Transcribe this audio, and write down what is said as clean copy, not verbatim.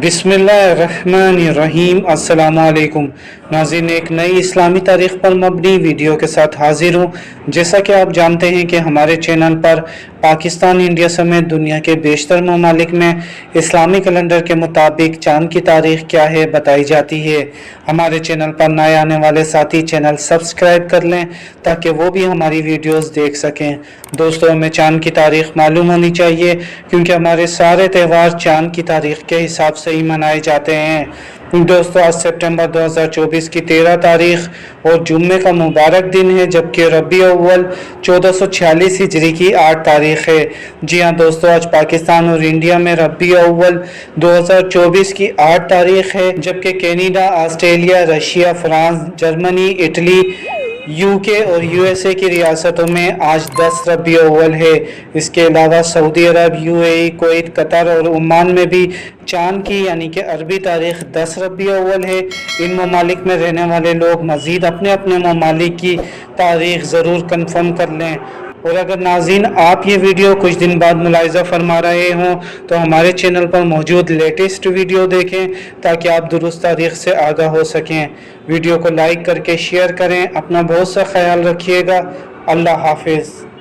बिस्मिल्लाहिर्रहमानिर्रहीम। अस्सलामुअलैकुम नाज़रीन, एक नई इस्लामी तारीख़ पर मबनी वीडियो के साथ हाजिर हूँ। जैसा कि आप जानते हैं कि हमारे चैनल पर पाकिस्तान, इंडिया समेत दुनिया के बेशतर ममालिक में इस्लामी कैलेंडर के मुताबिक चाँद की तारीख़ क्या है बताई जाती है। हमारे चैनल पर नए आने वाले साथी चैनल सब्सक्राइब कर लें ताकि वो भी हमारी वीडियोस देख सकें। दोस्तों, हमें चाँद की तारीख़ मालूम होनी चाहिए क्योंकि हमारे सारे त्यौहार चाँद की तारीख़ के हिसाब से ही मनाए जाते हैं। दोस्तों, आज सितंबर 2024 की 13 तारीख़ और जुम्मे का मुबारक दिन है, जबकि रबी अव्वल 1446 हिजरी की 8 तारीख़ है। जी हाँ दोस्तों, आज पाकिस्तान और इंडिया में रबी अव्वल 2024 की 8 तारीख़ है, जबकि Canada, Australia, Russia, France, Germany, Italy, UK और यूएसए की रियासतों में आज 10 रबी अव्वल है। इसके अलावा सऊदी अरब, यूएई, कुवैत, कतर और ओमान में भी चाँद की यानी कि अरबी तारीख़ 10 रबी अव्वल है। इन ममालिक में रहने वाले लोग मज़ीद अपने अपने ममालिक की तारीख़ ज़रूर कन्फर्म कर लें। और अगर नाज़रीन आप ये वीडियो कुछ दिन बाद मुलाहिज़ा फरमा रहे हों तो हमारे चैनल पर मौजूद लेटेस्ट वीडियो देखें ताकि आप दुरुस्त तारीख़ से आगाह हो सकें। वीडियो को लाइक करके शेयर करें। अपना बहुत सा ख्याल रखिएगा। अल्लाह हाफिज़।